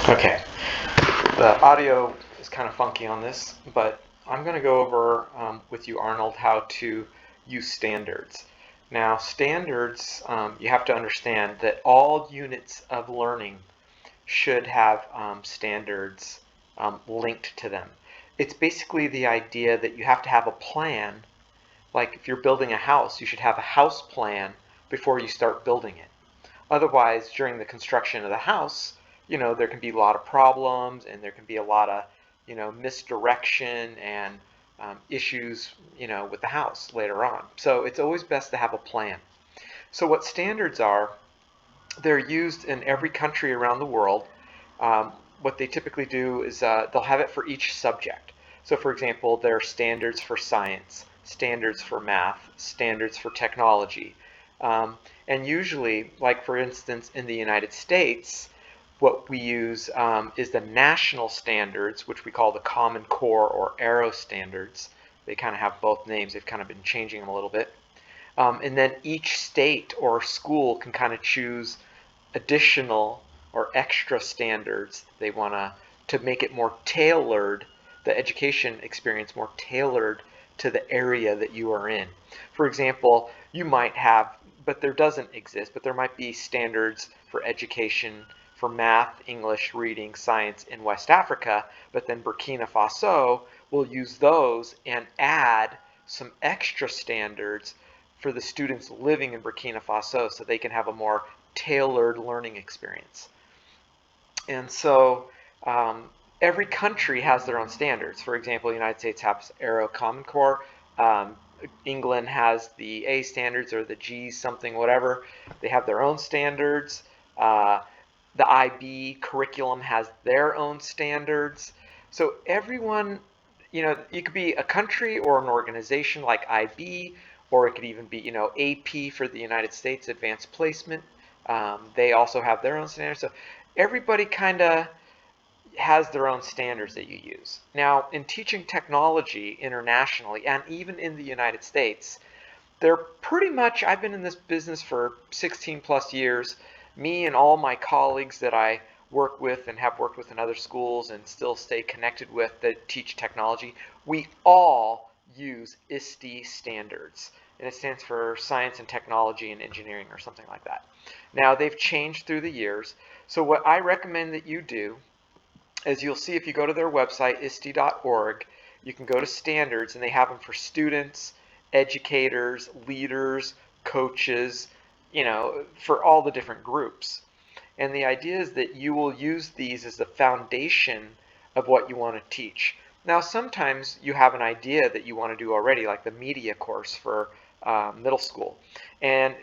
Okay, the audio is kind of funky on this, but I'm going to go over with you, Arnold, how to use standards. Now, standards, you have to understand that all units of learning should have standards linked to them. It's basically the idea that you have to have a plan. Like if you're building a house, you should have a house plan before you start building it. Otherwise, during the construction of the house, there can be a lot of problems and there can be a lot of, misdirection and issues, with the house later on. So it's always best to have a plan. So what standards are, they're used in every country around the world. What they typically do is they'll have it for each subject. So for example, there are standards for science, standards for math, standards for technology. And usually, like for instance, in the United States, what we use is the national standards, which we call the Common Core or Aero standards. They kind of have both names. They've kind of been changing them a little bit. And then each state or school can kind of choose additional or extra standards they want to make it more tailored, the education experience more tailored to the area that you are in. For example, you might have, but there doesn't exist, but there might be standards for education for math, English, reading, science in West Africa, but then Burkina Faso will use those and add some extra standards for the students living in Burkina Faso so they can have a more tailored learning experience. And so every country has their own standards. For example, the United States has Aero Common Core. England has the A standards or the G something whatever. They have their own standards. The IB curriculum has their own standards. So everyone, you could be a country or an organization like IB, or it could even be, AP for the United States Advanced Placement. They also have their own standards. So everybody kind of has their own standards that you use. Now, in teaching technology internationally and even in the United States, they're pretty much, I've been in this business for 16 plus years. Me and all my colleagues that I work with and have worked with in other schools and still stay connected with that teach technology, we all use ISTE standards. And it stands for Science and Technology and Engineering or something like that. Now, they've changed through the years. So what I recommend that you do is you'll see if you go to their website, ISTE.org, you can go to standards and they have them for students, educators, leaders, coaches, for all the different groups. And the idea is that you will use these as the foundation of what you want to teach. Now, sometimes you have an idea that you want to do already, like the media course for middle school. And,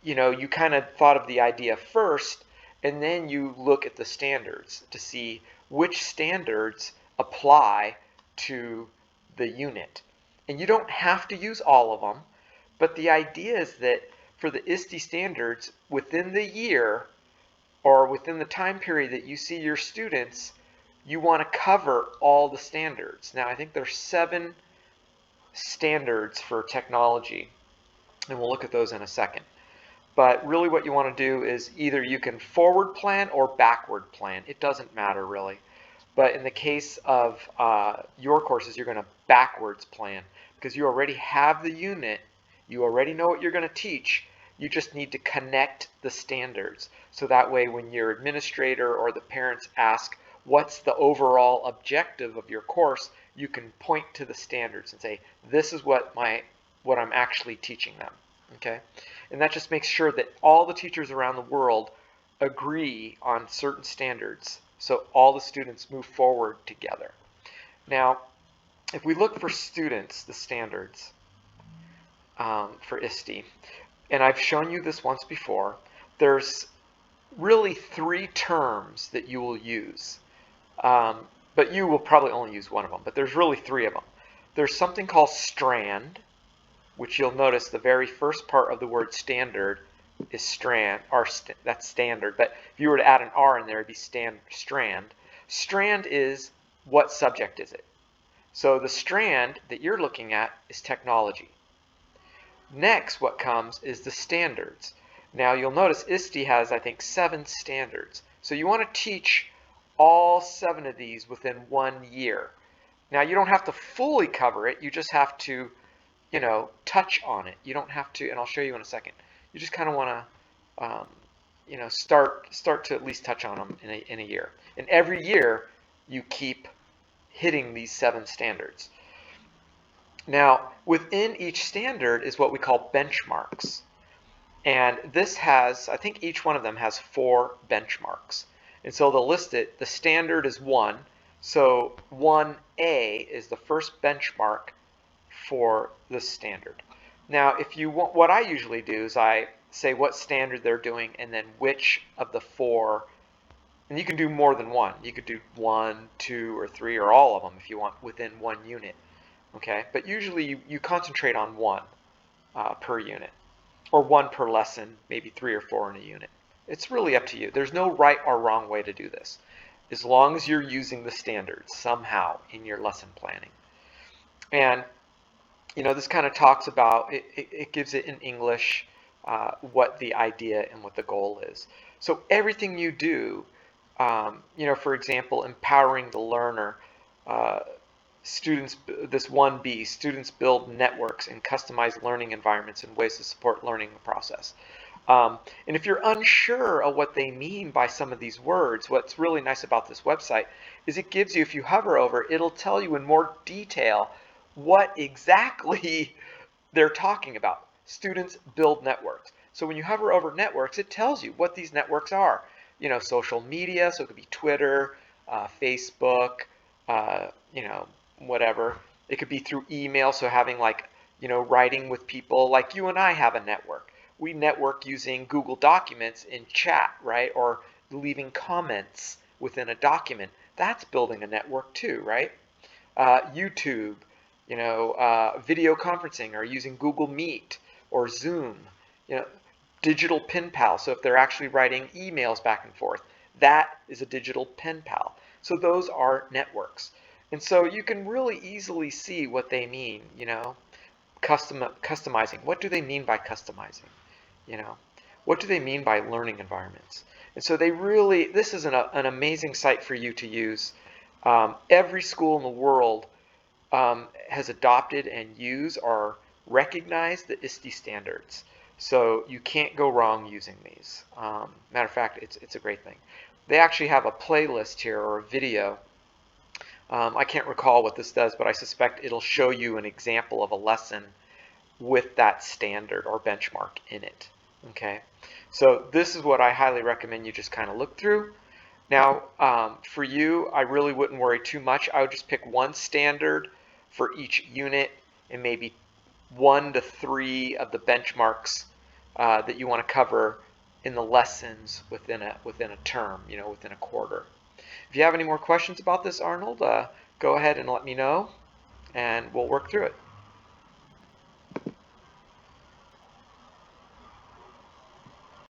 you kind of thought of the idea first, and then you look at the standards to see which standards apply to the unit. And you don't have to use all of them, but the idea is that for the ISTE standards, within the year or within the time period that you see your students, you want to cover all the standards. Now, I think there's 7 standards for technology, and we'll look at those in a second. But really what you want to do is either you can forward plan or backward plan. It doesn't matter really. But in the case of your courses, you're going to backwards plan because you already have the unit. You already know what you're going to teach. You just need to connect the standards. So that way when your administrator or the parents ask, what's the overall objective of your course, you can point to the standards and say, this is what I'm actually teaching them. Okay? And that just makes sure that all the teachers around the world agree on certain standards so all the students move forward together. Now, if we look for students, the standards for ISTE, and I've shown you this once before, there's really 3 terms that you will use. But you will probably only use one of them, but there's really 3 of them. There's something called strand, which you'll notice the very first part of the word standard is strand, or that's standard, but if you were to add an R in there, it'd be strand. Strand is what subject is it? So the strand that you're looking at is technology. Next, what comes is the standards. Now, you'll notice ISTE has, I think, 7 standards. So you want to teach all 7 of these within 1 year. Now, you don't have to fully cover it. You just have to, touch on it. You don't have to, and I'll show you in a second. You just kind of want to, start to at least touch on them in a year. And every year, you keep hitting these 7 standards. Now, within each standard is what we call benchmarks. And this has, I think each one of them has 4 benchmarks. And so they'll list it. The standard is 1. So 1A is the first benchmark for the standard. Now, if you want, what I usually do is I say what standard they're doing and then which of the 4. And you can do more than 1. You could do 1, 2, or 3, or all of them if you want within 1 unit. Okay, but usually you concentrate on 1 per unit, or 1 per lesson, maybe 3 or 4 in a unit. It's really up to you. There's no right or wrong way to do this, as long as you're using the standards somehow in your lesson planning. And this kind of talks about, it gives it in English what the idea and what the goal is. So everything you do, for example, empowering the learner, students, this 1B, students build networks and customized learning environments and ways to support learning process. And if you're unsure of what they mean by some of these words, what's really nice about this website is it gives you, if you hover over, it'll tell you in more detail what exactly they're talking about. Students build networks. So when you hover over networks, it tells you what these networks are. Social media, so it could be Twitter, Facebook, whatever. It could be through email, so having writing with people, like you and I have a network. We network using Google Documents in chat, right? Or leaving comments within a document. That's building a network too, right? YouTube, video conferencing, or using Google Meet or Zoom, digital pen pal. So if they're actually writing emails back and forth, that is a digital pen pal. So those are networks. And so you can really easily see what they mean, customizing. What do they mean by customizing? What do they mean by learning environments? And so this is an amazing site for you to use. Every school in the world has adopted and use or recognized the ISTE standards. So you can't go wrong using these. Matter of fact, it's a great thing. They actually have a playlist here, or a video. I can't recall what this does, but I suspect it'll show you an example of a lesson with that standard or benchmark in it. Okay, so this is what I highly recommend you just kind of look through. Now, for you, I really wouldn't worry too much. I would just pick 1 standard for each unit and maybe 1 to 3 of the benchmarks that you want to cover in the lessons within a term, within a quarter. If you have any more questions about this, Arnold, go ahead and let me know, and we'll work through it.